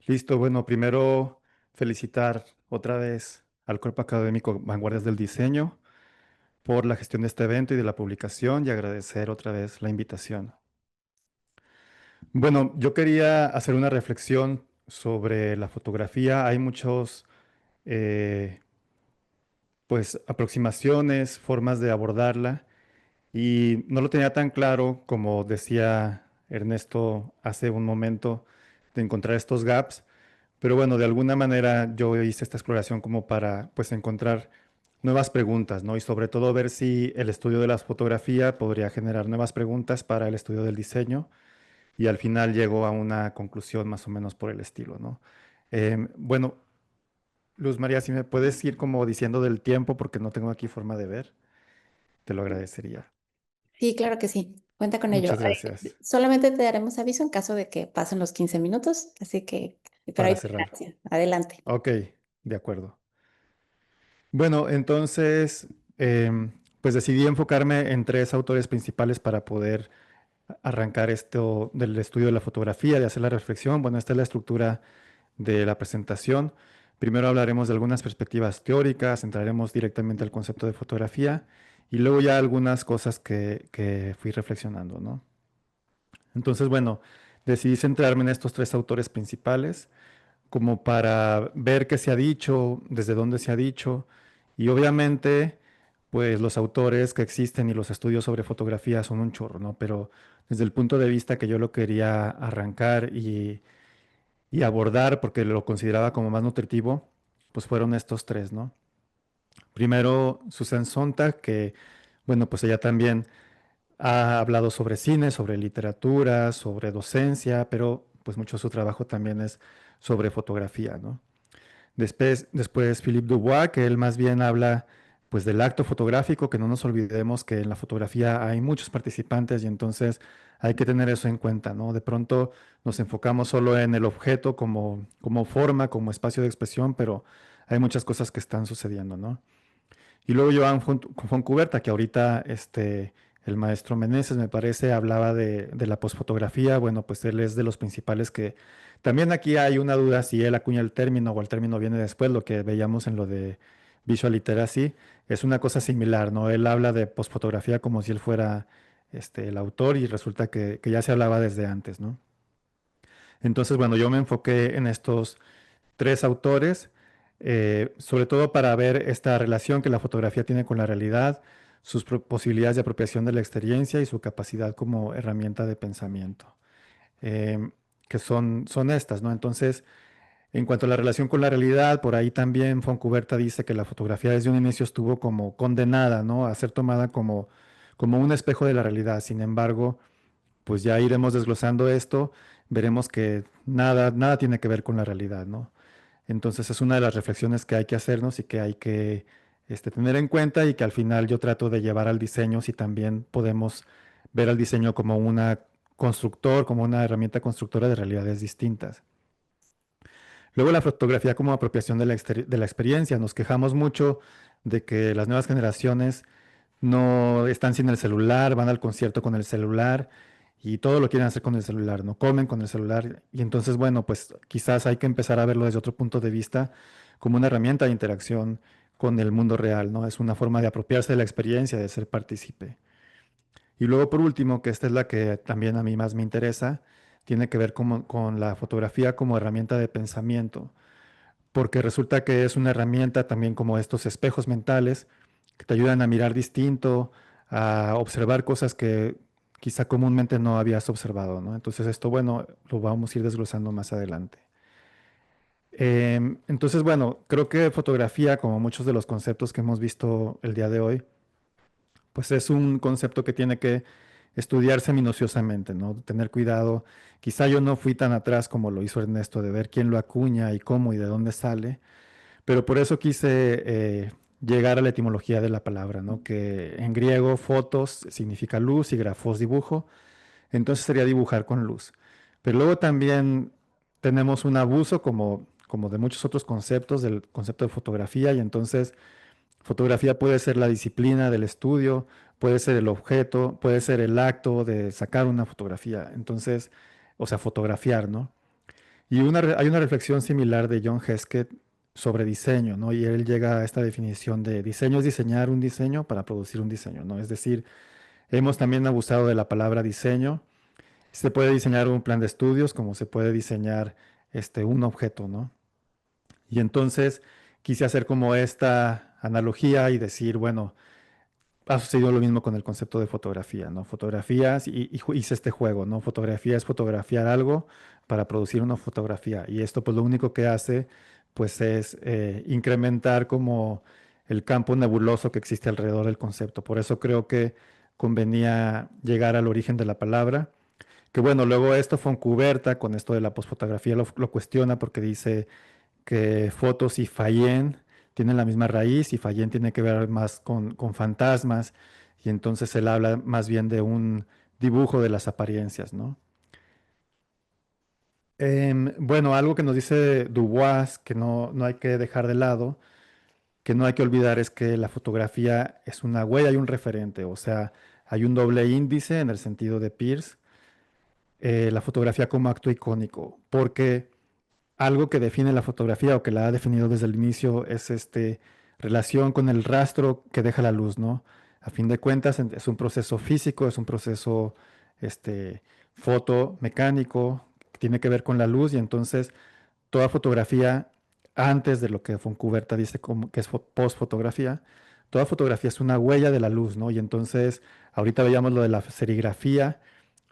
Listo, bueno, primero felicitar otra vez al Cuerpo Académico Vanguardias del Diseño por la gestión de este evento y de la publicación y agradecer otra vez la invitación. Bueno, yo quería hacer una reflexión sobre la fotografía. Hay muchos, eh, pues, aproximaciones, formas de abordarla y no lo tenía tan claro como decía Ernesto hace un momento de encontrar estos gaps. Pero bueno, de alguna manera yo hice esta exploración como para pues encontrar nuevas preguntas, ¿no? Y sobre todo ver si el estudio de la fotografía podría generar nuevas preguntas para el estudio del diseño y al final llego a una conclusión más o menos por el estilo, ¿no? Bueno, Luz María, si me puedes ir como diciendo del tiempo porque no tengo aquí forma de ver, te lo agradecería. Sí, claro que sí. Cuenta con ello. Muchas gracias. Solamente te daremos aviso en caso de que pasen los 15 minutos, así que, pero hay Para cerrar. tolerancia. Adelante. Ok, de acuerdo. Bueno, entonces, pues decidí enfocarme en tres autores principales para poder arrancar esto del estudio de la fotografía, de hacer la reflexión. Bueno, esta es la estructura de la presentación. Primero hablaremos de algunas perspectivas teóricas, entraremos directamente al concepto de fotografía y luego ya algunas cosas que fui reflexionando, ¿no? Entonces, bueno, decidí centrarme en estos tres autores principales como para ver qué se ha dicho, desde dónde se ha dicho, y obviamente, pues los autores que existen y los estudios sobre fotografía son un chorro, ¿no? Pero desde el punto de vista que yo lo quería arrancar y abordar, porque lo consideraba como más nutritivo, pues fueron estos tres, ¿no? Primero, Susan Sontag, que, bueno, pues ella también ha hablado sobre cine, sobre literatura, sobre docencia, pero pues mucho de su trabajo también es sobre fotografía, ¿no? Después Philippe Dubois, que él más bien habla pues del acto fotográfico, que no nos olvidemos que en la fotografía hay muchos participantes y entonces hay que tener eso en cuenta, ¿no? De pronto nos enfocamos solo en el objeto como forma, como espacio de expresión, pero hay muchas cosas que están sucediendo, ¿no? Y luego Joan Foncuberta, que ahorita el maestro Meneses, me parece, hablaba de la posfotografía. Bueno, pues él es de los principales que... También aquí hay una duda si él acuña el término o el término viene después, lo que veíamos en lo de Visual Literacy. Es una cosa similar, ¿no? Él habla de posfotografía como si él fuera el autor y resulta que ya se hablaba desde antes, ¿no? Entonces, bueno, yo me enfoqué en estos tres autores, sobre todo para ver esta relación que la fotografía tiene con la realidad, sus posibilidades de apropiación de la experiencia y su capacidad como herramienta de pensamiento, em, que son estas, ¿no? Entonces, en cuanto a la relación con la realidad, por ahí también Foncuberta dice que la fotografía desde un inicio estuvo como condenada, ¿no? A ser tomada como un espejo de la realidad. Sin embargo, pues ya iremos desglosando esto, veremos que nada tiene que ver con la realidad, ¿no? Entonces es una de las reflexiones que hay que hacernos y que hay que tener en cuenta y que al final yo trato de llevar al diseño si también podemos ver al diseño como una constructor, como una herramienta constructora de realidades distintas. Luego la fotografía como apropiación de la experiencia. Nos quejamos mucho de que las nuevas generaciones no están sin el celular, van al concierto con el celular y todo lo quieren hacer con el celular, no comen con el celular. Y entonces, bueno, pues quizás hay que empezar a verlo desde otro punto de vista, como una herramienta de interacción con el mundo real, ¿no? Es una forma de apropiarse de la experiencia, de ser partícipe. Y luego, por último, que esta es la que también a mí más me interesa, tiene que ver con la fotografía como herramienta de pensamiento, porque resulta que es una herramienta también como estos espejos mentales que te ayudan a mirar distinto, a observar cosas que quizá comúnmente no habías observado, ¿no? Entonces esto, bueno, lo vamos a ir desglosando más adelante. Entonces, bueno, creo que fotografía, como muchos de los conceptos que hemos visto el día de hoy, pues es un concepto que tiene que estudiarse minuciosamente, ¿no? Tener cuidado. Quizá yo no fui tan atrás como lo hizo Ernesto de ver quién lo acuña y cómo y de dónde sale, pero por eso quise llegar a la etimología de la palabra, ¿no? Que en griego fotos significa luz y grafos dibujo, entonces sería dibujar con luz. Pero luego también tenemos un abuso como de muchos otros conceptos del concepto de fotografía y entonces fotografía puede ser la disciplina del estudio, puede ser el objeto, puede ser el acto de sacar una fotografía, entonces, o sea, fotografiar, ¿no? Y hay una reflexión similar de John Heskett sobre diseño, ¿no? Y él llega a esta definición de diseño es diseñar un diseño para producir un diseño, ¿no? Es decir, hemos también abusado de la palabra diseño. Se puede diseñar un plan de estudios como se puede diseñar un objeto, ¿no? Y entonces quise hacer como esta analogía y decir, bueno, ha sucedido lo mismo con el concepto de fotografía, ¿no? Fotografías hice este juego, ¿no? Fotografía es fotografiar algo para producir una fotografía. Y esto pues lo único que hace pues es incrementar como el campo nebuloso que existe alrededor del concepto. Por eso creo que convenía llegar al origen de la palabra. Que bueno, luego esto Foncuberta con esto de la posfotografía lo cuestiona porque dice que fotos y Fayén tienen la misma raíz y Fayén tiene que ver más con fantasmas y entonces él habla más bien de un dibujo de las apariencias, ¿no? Bueno, algo que nos dice Dubois que no hay que dejar de lado, que no hay que olvidar es que la fotografía es una huella y un referente, o sea, hay un doble índice en el sentido de Peirce, la fotografía como acto icónico, porque algo que define la fotografía o que la ha definido desde el inicio es relación con el rastro que deja la luz, ¿no? A fin de cuentas es un proceso físico, es un proceso este, fotomecánico, que tiene que ver con la luz y entonces toda fotografía, antes de lo que Foncuberta dice como que es postfotografía, toda fotografía es una huella de la luz, ¿no? Y entonces ahorita veíamos lo de la serigrafía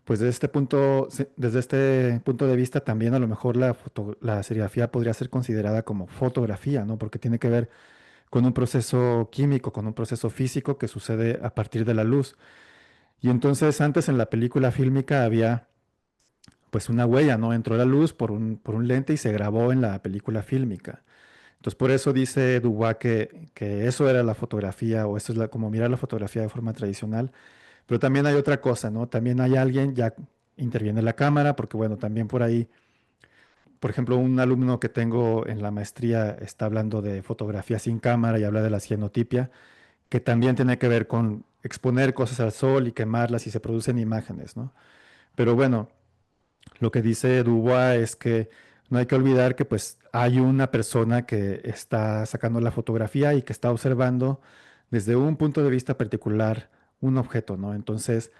pues desde este punto, desde este punto de vista también a lo mejor la serigrafía podría ser considerada como fotografía, ¿no? Porque tiene que ver con un proceso químico, con un proceso físico que sucede a partir de la luz. Y entonces antes en la película fílmica había pues una huella, ¿no? Entró la luz por un lente y se grabó en la película fílmica. Entonces por eso dice Dubois que eso era la fotografía o eso es como mirar la fotografía de forma tradicional. Pero también hay otra cosa, ¿no? También hay alguien, ya interviene la cámara, porque bueno, también por ahí, por ejemplo, un alumno que tengo en la maestría está hablando de fotografía sin cámara y habla de la cianotipia, que también tiene que ver con exponer cosas al sol y quemarlas y se producen imágenes, ¿no? Pero bueno, lo que dice Dubois es que no hay que olvidar que pues hay una persona que está sacando la fotografía y que está observando desde un punto de vista particular un objeto, ¿no? Entonces,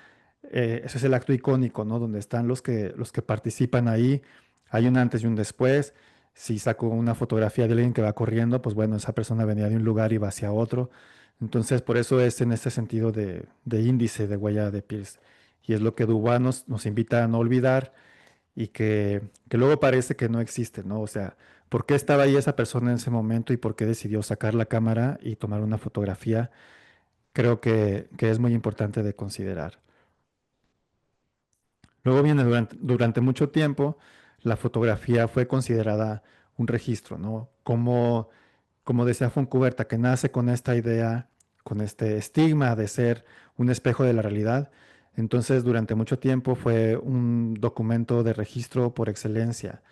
ese es el acto icónico, ¿no? Donde están los que participan ahí. Hay un antes y un después. Si saco una fotografía de alguien que va corriendo, pues bueno, esa persona venía de un lugar y va hacia otro. Entonces, por eso es en este sentido de índice de huella de Pierce. Y es lo que Dubois nos invita a no olvidar y que luego parece que no existe, ¿no? O sea, ¿por qué estaba ahí esa persona en ese momento y por qué decidió sacar la cámara y tomar una fotografía? Creo que es muy importante de considerar. Luego viene durante mucho tiempo, la fotografía fue considerada un registro, ¿no? Como decía Foncuberta, que nace con esta idea, con este estigma de ser un espejo de la realidad. Entonces, durante mucho tiempo fue un documento de registro por excelencia,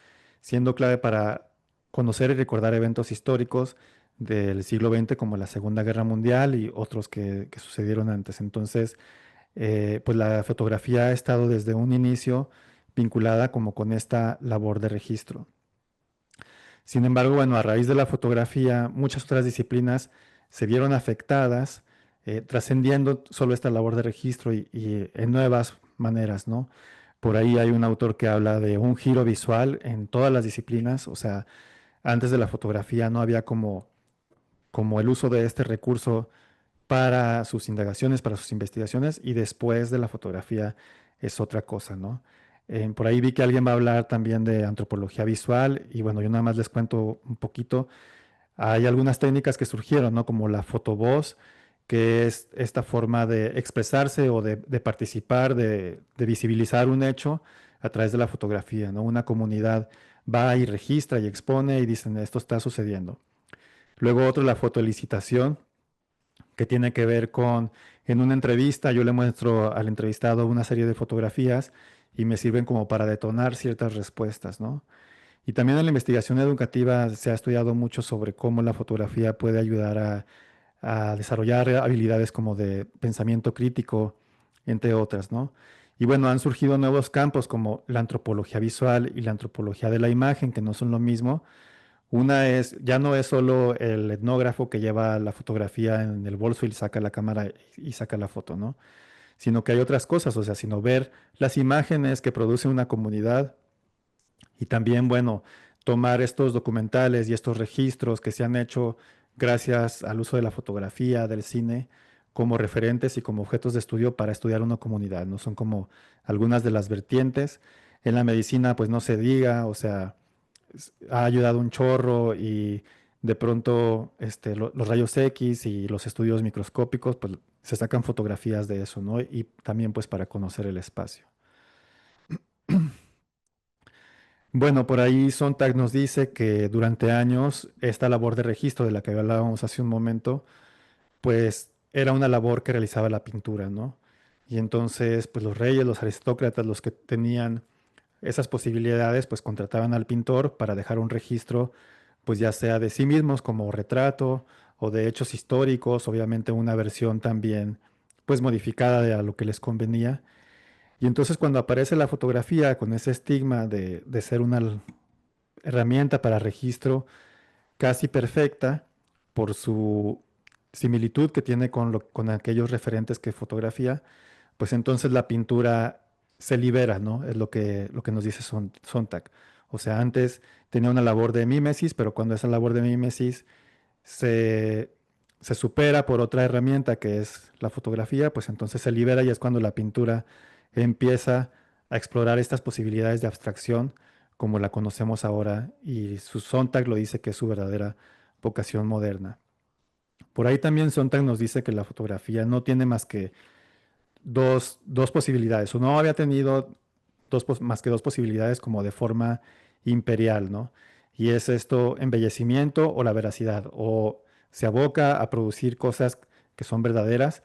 siendo clave para conocer y recordar eventos históricos del siglo XX, como la Segunda Guerra Mundial y otros que sucedieron antes. Entonces, pues la fotografía ha estado desde un inicio vinculada como con esta labor de registro. Sin embargo, bueno, a raíz de la fotografía, muchas otras disciplinas se vieron afectadas, trascendiendo solo esta labor de registro y en nuevas maneras, ¿no? Por ahí hay un autor que habla de un giro visual en todas las disciplinas, o sea, antes de la fotografía no había como el uso de este recurso para sus indagaciones, para sus investigaciones, y después de la fotografía es otra cosa, ¿no? Por ahí vi que alguien va a hablar también de antropología visual, y bueno, yo nada más les cuento un poquito. Hay algunas técnicas que surgieron, ¿no? Como la fotovoz, que es esta forma de expresarse o de participar, de visibilizar un hecho a través de la fotografía, ¿no? Una comunidad va y registra y expone y dicen, esto está sucediendo. Luego otro, la fotoelicitación, que tiene que ver con, en una entrevista yo le muestro al entrevistado una serie de fotografías y me sirven como para detonar ciertas respuestas, ¿no? Y también en la investigación educativa se ha estudiado mucho sobre cómo la fotografía puede ayudar a desarrollar habilidades como de pensamiento crítico, entre otras, ¿no? Y bueno, han surgido nuevos campos como la antropología visual y la antropología de la imagen, que no son lo mismo. Una es, ya no es solo el etnógrafo que lleva la fotografía en el bolso y saca la cámara y saca la foto, ¿no? Sino que hay otras cosas, o sea, sino ver las imágenes que produce una comunidad y también, bueno, tomar estos documentales y estos registros que se han hecho gracias al uso de la fotografía, del cine, como referentes y como objetos de estudio para estudiar una comunidad, ¿no? Son como algunas de las vertientes. En la medicina, pues no se diga, o sea, ha ayudado un chorro y de pronto los rayos X y los estudios microscópicos, pues se sacan fotografías de eso, ¿no? Y también pues para conocer el espacio. Bueno, por ahí Sontag nos dice que durante años esta labor de registro de la que hablábamos hace un momento, pues era una labor que realizaba la pintura, ¿no? Y entonces, pues los reyes, los aristócratas, los que tenían esas posibilidades, pues contrataban al pintor para dejar un registro, pues ya sea de sí mismos como retrato o de hechos históricos, obviamente una versión también, pues modificada de a lo que les convenía. Y entonces cuando aparece la fotografía con ese estigma de ser una herramienta para registro casi perfecta por su similitud que tiene con aquellos referentes que fotografía, pues entonces la pintura se libera, ¿no? Es lo que nos dice Sontag. O sea, antes tenía una labor de mímesis, pero cuando esa labor de mímesis se, se supera por otra herramienta que es la fotografía, pues entonces se libera y es cuando la pintura empieza a explorar estas posibilidades de abstracción como la conocemos ahora y su Sontag lo dice que es su verdadera vocación moderna. Por ahí también Sontag nos dice que la fotografía no tiene más que dos posibilidades. Uno había tenido más que dos posibilidades como de forma imperial, ¿no? Y es esto, embellecimiento o la veracidad. O se aboca a producir cosas que son verdaderas,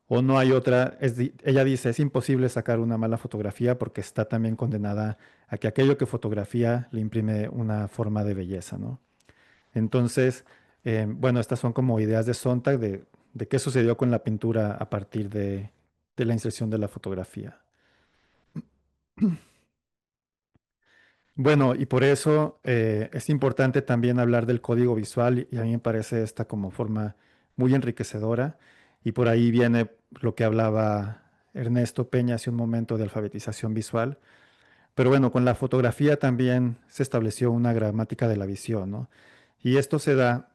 o no hay otra. Ella dice, es imposible sacar una mala fotografía porque está también condenada a que aquello que fotografía le imprime una forma de belleza, ¿no? Entonces, bueno, estas son como ideas de Sontag de qué sucedió con la pintura a partir de la inserción de la fotografía. Bueno, y por eso es importante también hablar del código visual y a mí me parece esta como forma muy enriquecedora y por ahí viene lo que hablaba Ernesto Peña hace un momento de alfabetización visual. Pero bueno, con la fotografía también se estableció una gramática de la visión, ¿no? Y esto se da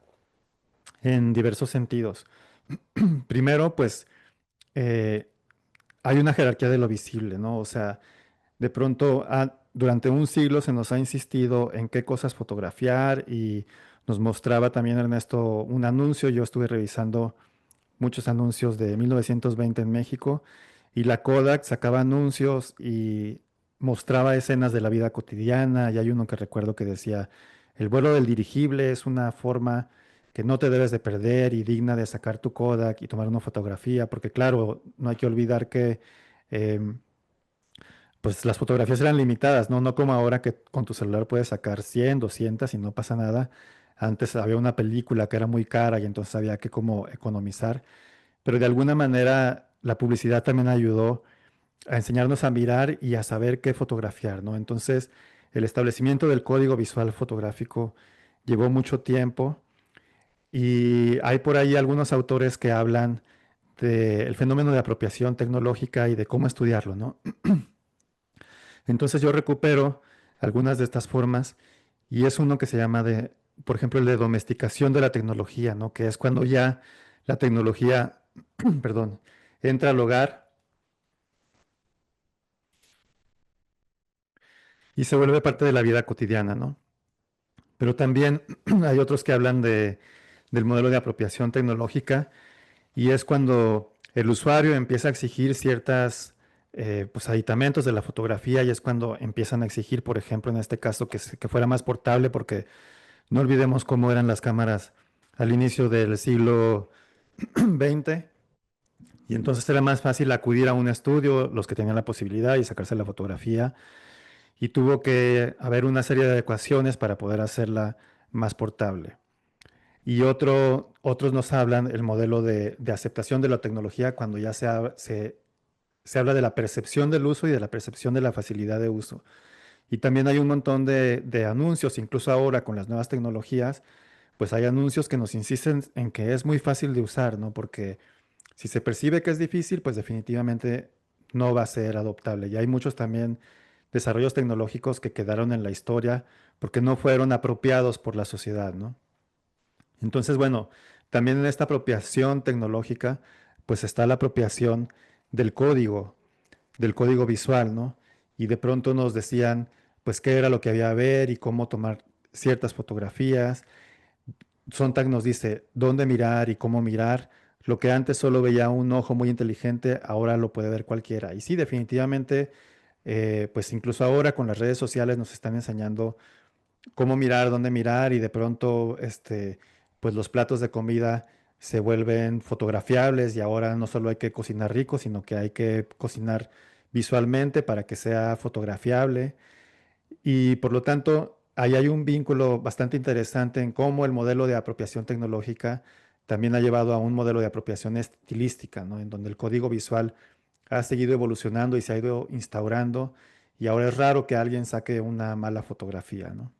en diversos sentidos. Primero, pues eh, hay una jerarquía de lo visible, ¿no? O sea, de pronto durante un siglo se nos ha insistido en qué cosas fotografiar y nos mostraba también Ernesto un anuncio. Yo estuve revisando muchos anuncios de 1920 en México y la Kodak sacaba anuncios y mostraba escenas de la vida cotidiana y hay uno que recuerdo que decía, el vuelo del dirigible es una forma que no te debes de perder y digna de sacar tu Kodak y tomar una fotografía, porque claro, no hay que olvidar que em, pues las fotografías eran limitadas, ¿no? No como ahora que con tu celular puedes sacar 100, 200 y no pasa nada. Antes había una película que era muy cara y entonces había que como economizar. Pero de alguna manera la publicidad también ayudó a enseñarnos a mirar y a saber qué fotografiar, ¿no? Entonces, el establecimiento del código visual fotográfico llevó mucho tiempo y hay por ahí algunos autores que hablan del fenómeno de apropiación tecnológica y de cómo estudiarlo, ¿no? Entonces yo recupero algunas de estas formas y es uno que se llama de, por ejemplo, el de domesticación de la tecnología, ¿no? Que es cuando ya la tecnología, perdón, entra al hogar y se vuelve parte de la vida cotidiana, ¿no? Pero también hay otros que hablan del modelo de apropiación tecnológica y es cuando el usuario empieza a exigir ciertas pues, aditamentos de la fotografía y es cuando empiezan a exigir, por ejemplo, en este caso, que fuera más portable, porque no olvidemos cómo eran las cámaras al inicio del siglo XX y entonces era más fácil acudir a un estudio, los que tenían la posibilidad y sacarse la fotografía y tuvo que haber una serie de adecuaciones para poder hacerla más portable. Y otros nos hablan el modelo de aceptación de la tecnología cuando ya se se habla de la percepción del uso y de la percepción de la facilidad de uso. Y también hay un montón de anuncios, incluso ahora con las nuevas tecnologías, pues hay anuncios que nos insisten en que es muy fácil de usar, ¿no? Porque si se percibe que es difícil, pues definitivamente no va a ser adoptable. Y hay muchos también desarrollos tecnológicos que quedaron en la historia porque no fueron apropiados por la sociedad, ¿no? Entonces, bueno, también en esta apropiación tecnológica, pues está la apropiación del código, del código visual, ¿no? Y de pronto nos decían, pues, qué era lo que había que ver y cómo tomar ciertas fotografías. Sontag nos dice dónde mirar y cómo mirar. Lo que antes solo veía un ojo muy inteligente, ahora lo puede ver cualquiera. Y sí, definitivamente, pues incluso ahora con las redes sociales nos están enseñando cómo mirar, dónde mirar y de pronto, pues los platos de comida se vuelven fotografiables y ahora no solo hay que cocinar rico, sino que hay que cocinar visualmente para que sea fotografiable. Y por lo tanto, ahí hay un vínculo bastante interesante en cómo el modelo de apropiación tecnológica también ha llevado a un modelo de apropiación estilística, ¿no? En donde el código visual ha seguido evolucionando y se ha ido instaurando, y ahora es raro que alguien saque una mala fotografía, ¿no?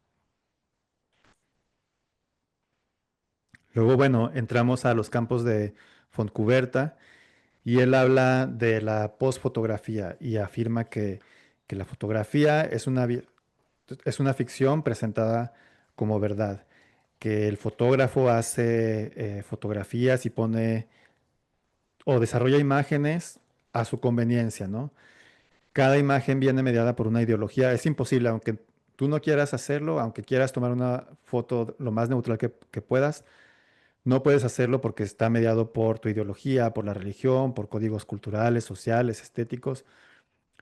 Luego, bueno, entramos a los campos de Fontcuberta y él habla de la postfotografía y afirma que la fotografía es una ficción presentada como verdad, que el fotógrafo hace fotografías y pone o desarrolla imágenes a su conveniencia, ¿no? Cada imagen viene mediada por una ideología. Es imposible, aunque tú no quieras hacerlo, aunque quieras tomar una foto lo más neutral que puedas, no puedes hacerlo porque está mediado por tu ideología, por la religión, por códigos culturales, sociales, estéticos.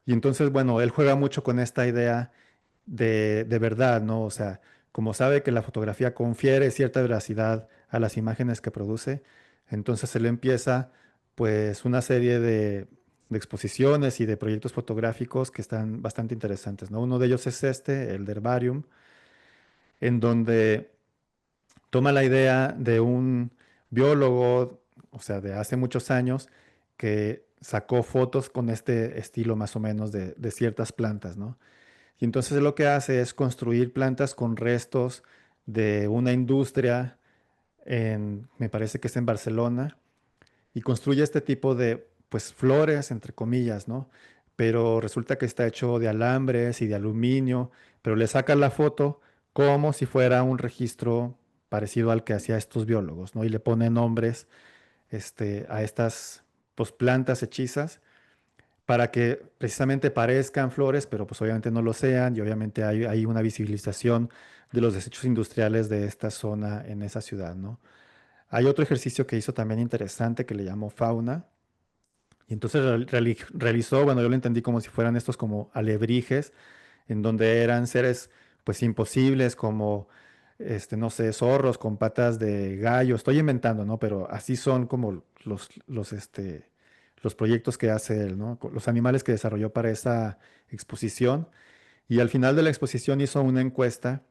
Y entonces, bueno, él juega mucho con esta idea de verdad, ¿no? O sea, como sabe que la fotografía confiere cierta veracidad a las imágenes que produce, entonces él empieza pues una serie de exposiciones y de proyectos fotográficos que están bastante interesantes, ¿no? Uno de ellos es este, el de Herbarium, en donde toma la idea de un biólogo, o sea, de hace muchos años, que sacó fotos con este estilo más o menos de ciertas plantas, ¿no? Y entonces lo que hace es construir plantas con restos de una industria me parece que es en Barcelona, y construye este tipo de, pues, flores, entre comillas, ¿no? Pero resulta que está hecho de alambres y de aluminio, pero le saca la foto como si fuera un registro parecido al que hacía estos biólogos, ¿no? Y le pone nombres, a estas, pues, plantas hechizas para que precisamente parezcan flores, pero pues obviamente no lo sean, y obviamente hay una visibilización de los desechos industriales de esta zona en esa ciudad, ¿no? Hay otro ejercicio que hizo también interesante que le llamó fauna, y entonces realizó, bueno, yo lo entendí como si fueran estos como alebrijes, en donde eran seres pues imposibles como, no sé, zorros con patas de gallo, estoy inventando, ¿no? Pero así son como los proyectos que hace él, ¿no? Los animales que desarrolló para esa exposición. Y al final de la exposición hizo una encuesta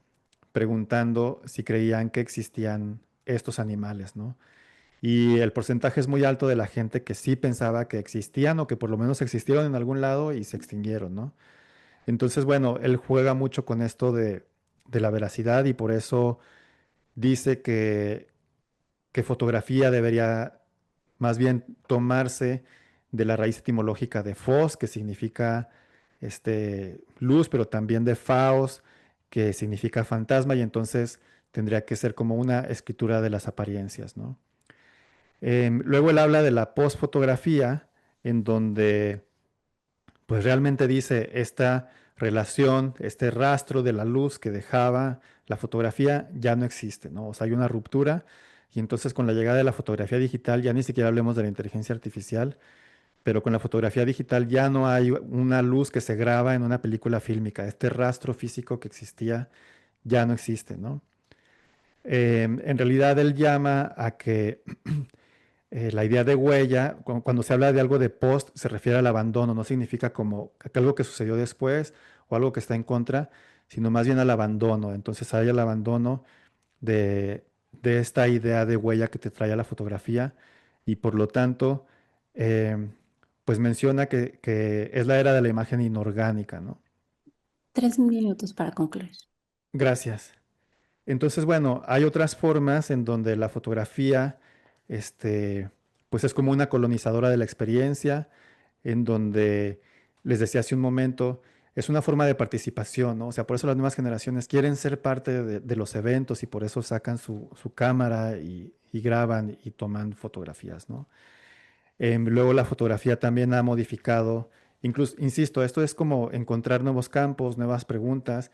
preguntando si creían que existían estos animales, ¿no? Y el porcentaje es muy alto de la gente que sí pensaba que existían o que por lo menos existieron en algún lado y se extinguieron, ¿no? Entonces, bueno, él juega mucho con esto de la veracidad y por eso dice que fotografía debería más bien tomarse de la raíz etimológica de fos, que significa luz, pero también de faos, que significa fantasma, y entonces tendría que ser como una escritura de las apariencias, ¿no? Luego él habla de la postfotografía, en donde pues realmente dice esta relación, este rastro de la luz que dejaba la fotografía ya no existe, ¿no? O sea, hay una ruptura, y entonces con la llegada de la fotografía digital, ya ni siquiera hablemos de la inteligencia artificial, pero con la fotografía digital ya no hay una luz que se graba en una película fílmica. Este rastro físico que existía ya no existe, ¿no? En realidad él llama a que la idea de huella, cuando se habla de algo de post, se refiere al abandono, no significa como que algo que sucedió después o algo que está en contra, sino más bien al abandono. Entonces hay el abandono de esta idea de huella que te trae a la fotografía, y por lo tanto, eh, pues menciona que es la era de la imagen inorgánica, ¿no? 3 minutos para concluir. Gracias. Entonces, bueno, hay otras formas en donde la fotografía, este, pues es como una colonizadora de la experiencia, en donde, les decía hace un momento, es una forma de participación, ¿no? O sea, por eso las nuevas generaciones quieren ser parte de los eventos y por eso sacan su cámara y graban y toman fotografías, ¿no? Luego la fotografía también ha modificado, incluso, insisto, esto es como encontrar nuevos campos, nuevas preguntas,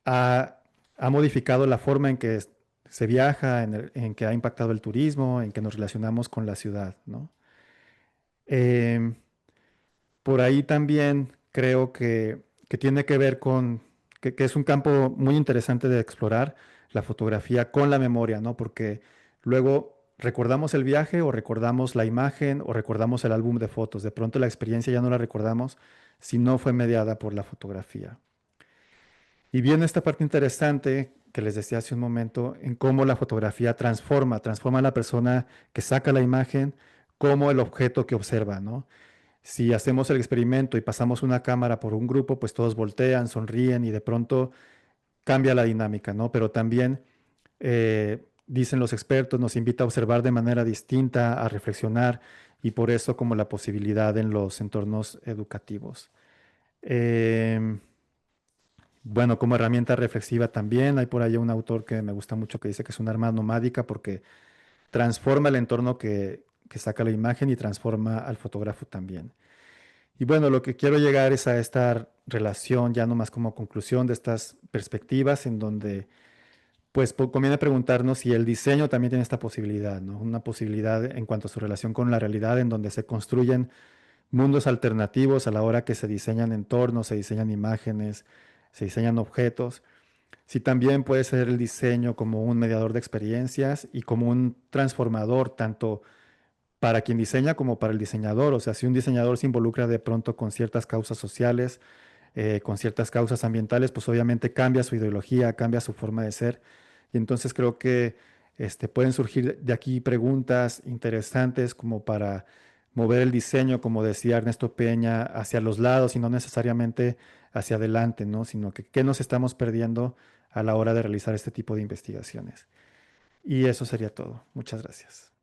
ha, ha modificado la forma en que se viaja, en que ha impactado el turismo, en que nos relacionamos con la ciudad, ¿no? Em, por ahí también creo que tiene que ver con, que es un campo muy interesante de explorar, la fotografía con la memoria, ¿no? Porque luego recordamos el viaje o recordamos la imagen o recordamos el álbum de fotos. De pronto la experiencia ya no la recordamos si no fue mediada por la fotografía. Y viene esta parte interesante que les decía hace un momento, en cómo la fotografía transforma a la persona que saca la imagen como el objeto que observa, ¿no? Si hacemos el experimento y pasamos una cámara por un grupo, pues todos voltean, sonríen y de pronto cambia la dinámica, ¿no? Pero también, dicen los expertos, nos invita a observar de manera distinta, a reflexionar y por eso como la posibilidad en los entornos educativos. Em, bueno, como herramienta reflexiva también, hay por ahí un autor que me gusta mucho que dice que es un arma nomádica porque transforma el entorno que saca la imagen y transforma al fotógrafo también. Y bueno, lo que quiero llegar es a esta relación, ya nomás como conclusión de estas perspectivas, en donde pues conviene preguntarnos si el diseño también tiene esta posibilidad, ¿no? Una posibilidad en cuanto a su relación con la realidad, en donde se construyen mundos alternativos a la hora que se diseñan entornos, se diseñan imágenes, se diseñan objetos. Si también puede ser el diseño como un mediador de experiencias y como un transformador, tanto para quien diseña como para el diseñador. O sea, si un diseñador se involucra de pronto con ciertas causas sociales, con ciertas causas ambientales, pues obviamente cambia su ideología, cambia su forma de ser. Y entonces creo que pueden surgir de aquí preguntas interesantes como para mover el diseño, como decía Ernesto Peña, hacia los lados y no necesariamente hacia adelante, ¿no? Sino que qué nos estamos perdiendo a la hora de realizar este tipo de investigaciones. Y eso sería todo. Muchas gracias.